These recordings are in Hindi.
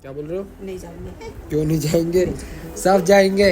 क्या बोल रहे हो? नहीं जाएंगे। क्यों नहीं जाएंगे? सब जाएंगे,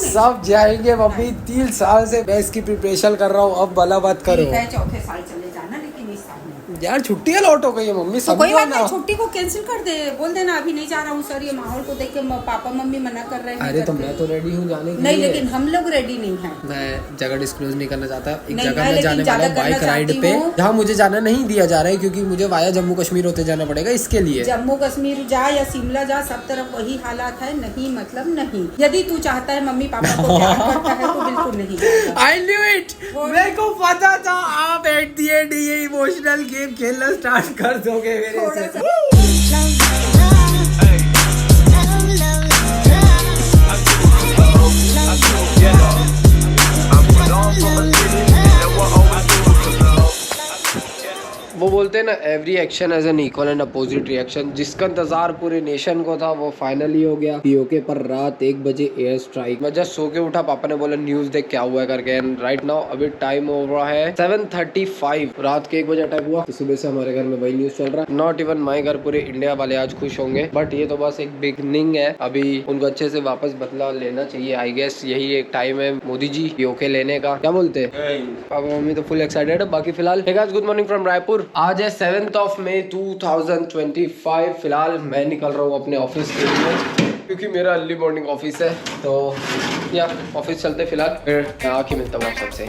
सब जाएंगे मम्मी। 3 साल से मैं इसकी प्रिपरेशन कर रहा हूँ, अब भला बात करो। ठीक है, चौथे साल चले जाना, लेकिन इस साल नहीं। यार छुट्टियां लौट हो गई है मम्मी, तो कोई समझो बात ना। नहीं, छुट्टी को कैंसिल कर दे, बोल देना अभी नहीं जा रहा हूँ सर, ये माहौल को देख के पापा मम्मी मना कर रहे हैं। अरे तो मैं तो रेडी हूँ जाने के नहीं, लिए। लेकिन हम लोग रेडी नहीं हैं। मैं जगह डिस्क्लोज नहीं करना चाहता। एक नहीं, जगह मैं मैं जाने लेकिन वाला हूँ ज्यादा बाइक करना राइड चाहती पे, हूँ। जहाँ मुझे जाना नहीं दिया जा रहा है क्योंकि मुझे वाया जम्मू कश्मीर होते जाना पड़ेगा इसके लिए। जम्मू कश्मीर जा या शिमला जा, सब तरफ वही हालात है। नहीं मतलब नहीं। यदि तू चाहता है मम्मी पापा को प्यार करता है तो बिल्कुल नहीं जाएगा। I knew it! मेरे को पता था आप एट दी एंड ये इमोशनल गेम खेलना स्टार्ट कर दोगे मेरे थोड़ा से। सा वो बोलते हैं ना, every action as an equal and opposite reaction. जिसका इंतजार पूरे नेशन को था वो फाइनली हो गया। पीओके पर रात 1 बजे एयर स्ट्राइक। मैं जस्ट सो के उठा, पापा ने बोला न्यूज देख क्या हुआ है करके। एंड राइट नाउ अभी टाइम हो रहा है 7:35, रात के 1 बजे अटैक हुआ। तो सुबह से हमारे घर में वही न्यूज चल रहा है। नॉट इवन माई घर, पूरे इंडिया वाले आज खुश होंगे, बट ये तो बस एक बिगनिंग है। अभी उनको अच्छे से वापस बदला लेना चाहिए। आई गेस यही एक टाइम है मोदी जी पीओके लेने का। क्या बोलते हैं? पापा मम्मी तो फुल एक्साइटेड है। बाकी फिलहाल गुड मॉर्निंग फ्रॉम रायपुर। आज है 7 मई 2025। फिलहाल मैं निकल रहा हूँ अपने ऑफिस के लिए क्योंकि मेरा अर्ली मॉर्निंग ऑफिस है। तो या ऑफिस चलते फिलहाल, फिर आके मिलता हूँ आप सबसे।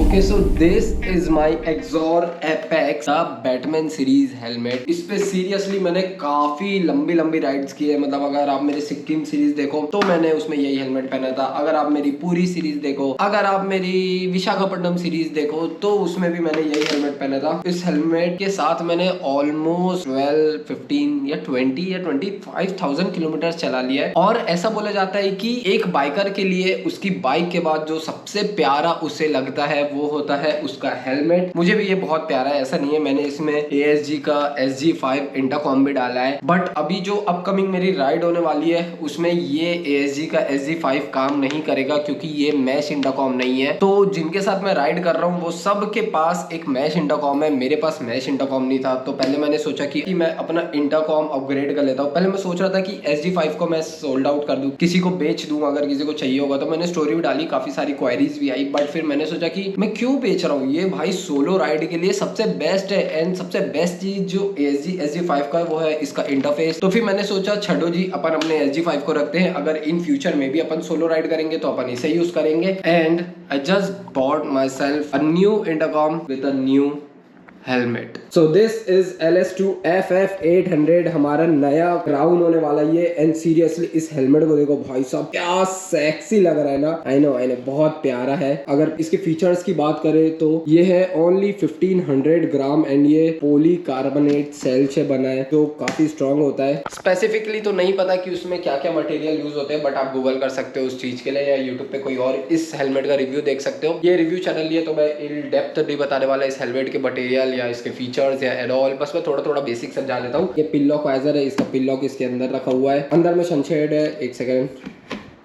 Okay, so this is my Exor Apex Batman series helmet. इस पे सीरियसली मैंने काफी लंबी राइड्स की है। मतलब अगर आप मेरे सिक्किम सीरीज देखो तो मैंने उसमें यही हेलमेट पहना था। अगर आप मेरी पूरी सीरीज देखो, अगर आप मेरी विशाखापट्टनम सीरीज देखो तो उसमें भी मैंने यही हेलमेट पहना था। इस हेलमेट के साथ मैंने ऑलमोस्ट 12, 15 या 20 या 25,000 किलोमीटर चला लिया है। और ऐसा बोला जाता है कि एक बाइकर के लिए उसकी बाइक के बाद जो सबसे प्यारा उसे लगता है वो होता है उसका हेलमेट। मुझे भी ये बहुत प्यारा है। ऐसा नहीं है, मैंने इसमें ASG का SG5 इंटरकॉम भी डाला है, बट अभी जो अपकमिंग मेरी राइड होने वाली है उसमें ये ASG का SG5 काम नहीं करेगा क्योंकि ये मैश इंटरकॉम नहीं है। तो जिनके साथ मैं राइड कर रहा हूँ वो सब के पास एक मैश इंटरकॉम है, मेरे पास मैश इंटरकॉम नहीं था। तो पहले मैंने सोचा कि मैं अपना इंटरकॉम अपग्रेड कर लेता हूँ। पहले मैं सोच रहा था कि SG5 को मैं सोल्ड आउट कर दूं, किसी को बेच दूं अगर किसी को चाहिए होगा। तो मैंने स्टोरी भी डाली, काफी सारी क्वेरीज भी आई, बट फिर मैंने सोचा कि मैं क्यों बेच रहा हूँ, ये भाई सोलो राइड के लिए सबसे बेस्ट है। एंड सबसे बेस्ट चीज जो SG5 का है वो है इसका इंटरफेस। तो फिर मैंने सोचा छड़ो जी, अपन अपने SG5 को रखते हैं। अगर इन फ्यूचर में भी अपन सोलो राइड करेंगे तो अपन इसे यूज करेंगे। And I just bought my self a new intercom with a new helmet. So this is LS2 FF800, हमारा नया क्राउन होने वाला ये। एंड सीरियसली इस हेलमेट को देखो भाई साहब, क्या सेक्सी लग रहा है ना। आई नो बहुत प्यारा है। अगर इसके फीचर्स की बात करें तो ये है ओनली 1500 ग्राम एंड ये पॉली कार्बोनेट सेल से बना है जो काफी स्ट्रॉन्ग होता है। स्पेसिफिकली तो नहीं पता कि उसमें क्या क्या मटेरियल यूज होते हैं, बट आप गूगल कर सकते हो उस चीज के लिए, या यूट्यूब पे कोई और इस हेलमेट का रिव्यू देख सकते हो। ये रिव्यू चैनल लिए तो मैं इन डेप्थ नहीं बताने वाला इस हेलमेट के मटेरियल या इसके फीचर्स या एट ऑल। बस मैं थोड़ा बेसिक समझा देता हूँ। ये पिल्लॉक वाइजर है, इसका पिल्लॉक इसके अंदर रखा हुआ है। अंदर में सनशेड है, एक सेकेंड,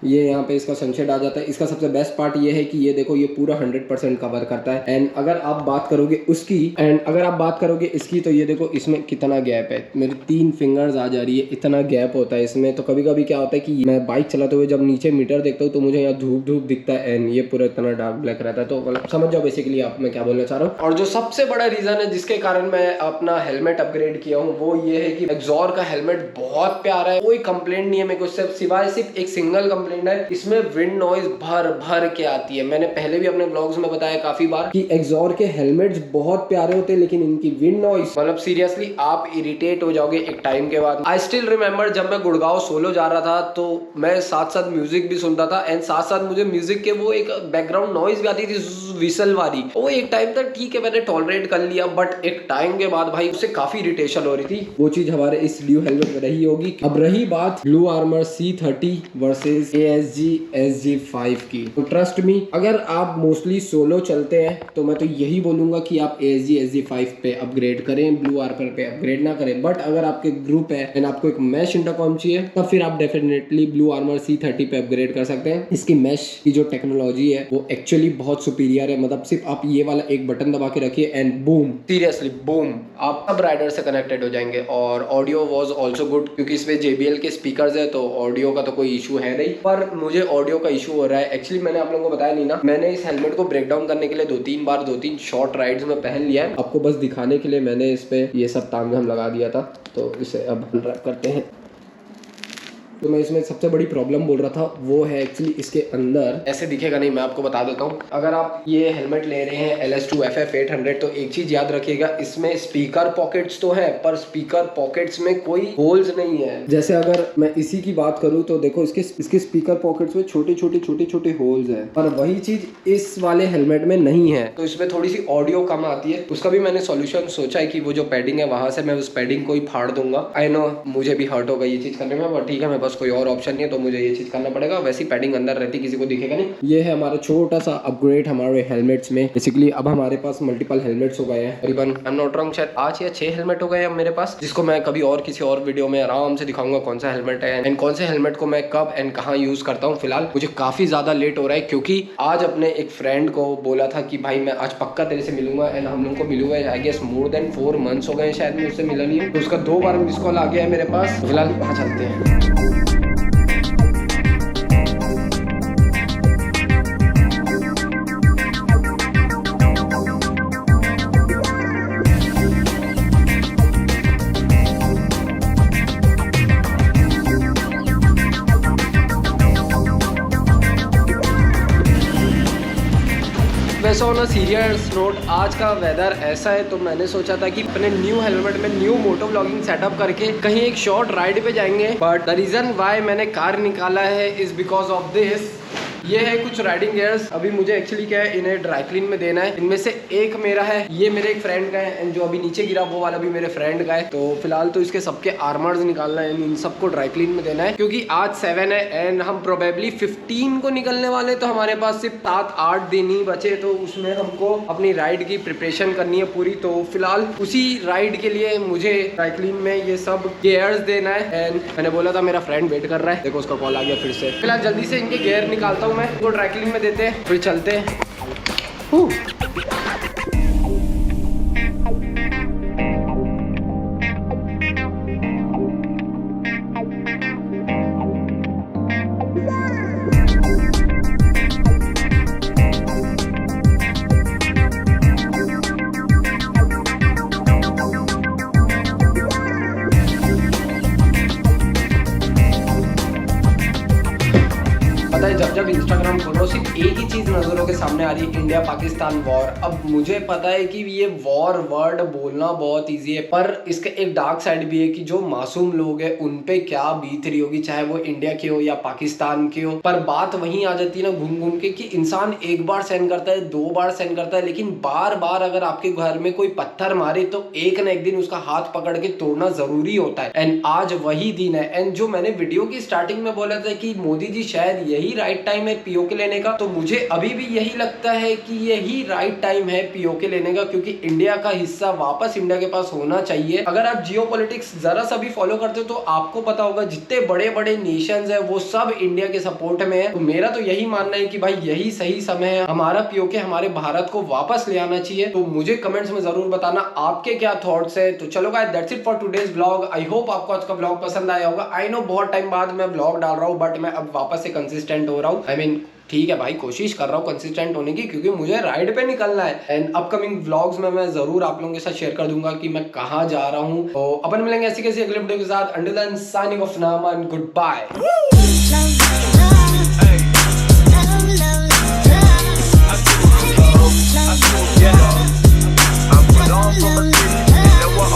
ये यहाँ पे इसका सनशेड आ जाता है। इसका सबसे बेस्ट पार्ट ये है कि ये देखो ये पूरा 100% कवर करता है। एंड अगर आप बात करोगे उसकी, एंड अगर आप बात करोगे इसकी, तो ये देखो इसमें कितना गैप है। मेरी 3 फिंगर्स आ जा रही है, इतना गैप होता है इसमें। तो कभी कभी क्या होता है कि मैं बाइक चलाते हुए जब नीचे मीटर देखता हूँ तो मुझे यहाँ धूप दिखता है एंड ये पूरा इतना डार्क ब्लैक रहता है। तो मतलब समझ जाओ बेसिकली आप मैं क्या बोलना चाह रहा हूँ। और जो सबसे बड़ा रीजन है जिसके कारण मैं अपना हेलमेट अपग्रेड किया हूँ वो ये है कि एक्सॉर का हेलमेट बहुत प्यारा है। कोई कंप्लेंट नहीं है मेरे को, सिवाय सिर्फ एक सिंगल कंप्लेंट है, इसमें विंड नॉइज भर के आती है। मैंने पहले भी अपने ब्लॉग्स में बताया काफी बार कि एक्सॉर के हेलमेट्स बहुत प्यारे होते हैं लेकिन इनकी विंड नॉइज, मतलब सीरियसली आप इरिटेट हो जाओगे एक टाइम के बाद। आई स्टिल रिमेम्बर जब मैं गुड़गांव सोलो जा रहा था तो मैं साथ साथ म्यूजिक भी सुनता था एंड साथ साथ मुझे म्यूजिक के वो एक बैकग्राउंड नॉइज भी आती थी विसल वाली। वो एक टाइम तक ठीक है मैंने टॉलरेट कर लिया, बट एक टाइम के बाद भाई उससे काफी इरिटेशन हो रही थी। वो चीज हमारे इस ब्लू हेलमेट में रही होगी। अब रही बात blue armour C30 versus ASG SG5 की। तो ट्रस्ट मी, अगर आप मोस्टली सोलो चलते हैं तो मैं तो यही बोलूंगा कि आप ASG SG5 पे अपग्रेड करें, ब्लू आर्पर पे अपग्रेड ना करें। बट अगर आपके ग्रुप है एंड आपको एक मैश इंटरकॉम चाहिए तब फिर आप डेफिनेटली ब्लू आर्मर C30 पे अपग्रेड कर सकते हैं। इसकी मैश की जो टेक्नोलॉजी है वो एक्चुअली बहुत सुपीरियर है। मतलब सिर्फ आप ये वाला एक बटन दबा के रखिए एंड बूम, सीरियसली बूम, आप सब राइडर से कनेक्टेड हो जाएंगे। और ऑडियो वाज आल्सो गुड क्योंकि इसमें JBL के स्पीकर्स है तो ऑडियो का तो कोई इशू है नहीं। पर मुझे ऑडियो का इशू हो रहा है। एक्चुअली मैंने आप लोगों को बताया नहीं ना, मैंने इस हेलमेट को ब्रेक डाउन करने के लिए 2-3 शॉर्ट राइड्स में पहन लिया है। आपको बस दिखाने के लिए मैंने इस पे ये सब तामझाम लगा दिया था। तो इसे अब अनरैप करते हैं। तो मैं इसमें सबसे बड़ी प्रॉब्लम बोल रहा था वो है एक्चुअली इसके अंदर ऐसे दिखेगा नहीं, मैं आपको बता देता हूँ। अगर आप ये हेलमेट ले रहे हैं LS2 FF 800 तो एक चीज याद रखिएगा, इसमें स्पीकर पॉकेट्स तो है पर स्पीकर पॉकेट्स में कोई होल्स नहीं है। जैसे अगर मैं इसी की बात करूँ तो देखो इसके स्पीकर पॉकेट्स में छोटे छोटे होल्स है, पर वही चीज इस वाले हेलमेट में नहीं है। तो इसमें थोड़ी सी ऑडियो कम आती है। उसका भी मैंने सॉल्यूशन सोचा है कि वो जो पैडिंग है वहां से मैं उस पैडिंग को ही फाड़ दूंगा। आई नो मुझे भी हर्ट होगा ये चीज करने में, बट ठीक है, मैं बस कोई और ऑप्शन नहीं है तो मुझे ये चीज करना पड़ेगा। वैसी पैडिंग अंदर रहती, किसी को दिखेगा नहीं। ये है हमारा छोटा सा अपग्रेड हमारे हेलमेट्स में। बेसिकली अब हमारे पास मल्टीपल हेलमेट्स हो गए हैं, करीबन आई एम नॉट रॉन्ग शायद 5 या 6 हेलमेट हो गए हैं मेरे पास, जिसको मैं कभी और किसी और वीडियो में आराम से दिखाऊंगा कौन सा हेलमेट है एंड कौन से हेलमेट को मैं कब एंड कहाँ यूज करता हूँ। फिलहाल मुझे काफी ज्यादा लेट हो रहा है क्योंकि आज अपने एक फ्रेंड को बोला था कि भाई मैं आज पक्का तेरे से मिलूंगा एंड हम लोग को मिले हुए I guess more than 4 months हो गए शायद मैं उससे मिला नहीं है। तो उसका 2 बार मिस कॉल आ गया है मेरे पास। फिलहाल वहाँ चलते हैं। वैसे ऑन अ सीरियस नोट, आज का वेदर ऐसा है तो मैंने सोचा था कि अपने न्यू हेलमेट में न्यू मोटो व्लॉगिंग सेटअप करके कहीं एक शॉर्ट राइड पे जाएंगे। बट द रीजन वाई मैंने कार निकाला है इज बिकॉज ऑफ दिस। ये है कुछ राइडिंग गियर्स। अभी मुझे एक्चुअली क्या है, इन्हें ड्राई क्लीन में देना है। इनमें से एक मेरा है, ये मेरे एक फ्रेंड का है एंड जो अभी नीचे गिरा वो वाला भी मेरे फ्रेंड का है। तो फिलहाल तो इसके सबके आर्मर्स निकालना है, इन सबको ड्राई क्लीन में देना है क्योंकि आज 7 है एंड हम प्रोबेबली 15 को निकलने वाले। तो हमारे पास सिर्फ 7-8 दिन ही बचे, तो उसमें हमको अपनी राइड की प्रिपरेशन करनी है पूरी। तो फिलहाल उसी राइड के लिए मुझे ड्राई क्लीन में ये सब गियर्स देना है एंड मैंने बोला था मेरा फ्रेंड वेट कर रहा है। देखो उसका कॉल आ गया फिर से। फिलहाल जल्दी से इनके गियर निकालता हूँ मैं, तो ड्राई क्लीन में देते हैं फिर चलते हैं। पता है जब इंस्टाग्राम खोलो सिर्फ एक ही चीज नजरों के सामने आ रही है, इंडिया पाकिस्तान वॉर। अब मुझे पता है कि ये वॉर वर्ड बोलना बहुत इजी है पर इसका एक डार्क साइड भी है कि जो मासूम लोग हैं उन पे क्या बीत रही होगी, चाहे वो इंडिया के हो या पाकिस्तान के हो। पर बात वहीं आ जाती है ना घूम घूम के कि इंसान एक बार सेंड करता है, 2 बार सेंड करता है, लेकिन बार बार अगर आपके घर में कोई पत्थर मारे तो एक ना एक दिन उसका हाथ पकड़ के तोड़ना जरूरी होता है। एंड आज वही दिन है। एंड जो मैंने वीडियो की स्टार्टिंग में बोला था कि मोदी जी शायद यही राइट टाइम है पीओके लेने का, तो मुझे अभी भी यही लगता है कि यही राइट टाइम है पीओके लेने का क्योंकि इंडिया का हिस्सा वापस इंडिया के पास होना चाहिए। अगर आप जियोपॉलिटिक्स जरा सा भी फॉलो करते हो तो आपको पता होगा जितने बड़े बड़े नेशंस है वो सब इंडिया के सपोर्ट में है। तो मेरा तो यही मानना है कि भाई यही सही समय है, हमारा पीओके हमारे भारत को वापस ले आना चाहिए। तो मुझे कमेंट्स में जरूर बताना आपके क्या थॉट्स है। तो चलो guys, that's it for today's vlog. I hope आपको आज का व्लॉग पसंद आया होगा। आई नो बहुत टाइम बाद मैं व्लॉग डाल रहा हूँ बट मैं अब वापस से कंसिस्टेंट हो रहा हूँ। आई मीन ठीक है भाई, कोशिश कर रहा हूँ कंसिस्टेंट होने की क्योंकि मुझे राइड पे निकलना है। एंड अपकमिंग व्लॉग्स में मैं जरूर आप लोगों के साथ शेयर कर दूंगा कि मैं कहाँ जा रहा हूँ। तो अपन मिलेंगे ऐसी कैसी अगले वीडियो के साथ। अंटिल देन साइनिंग ऑफ नाम एंड गुड बाय।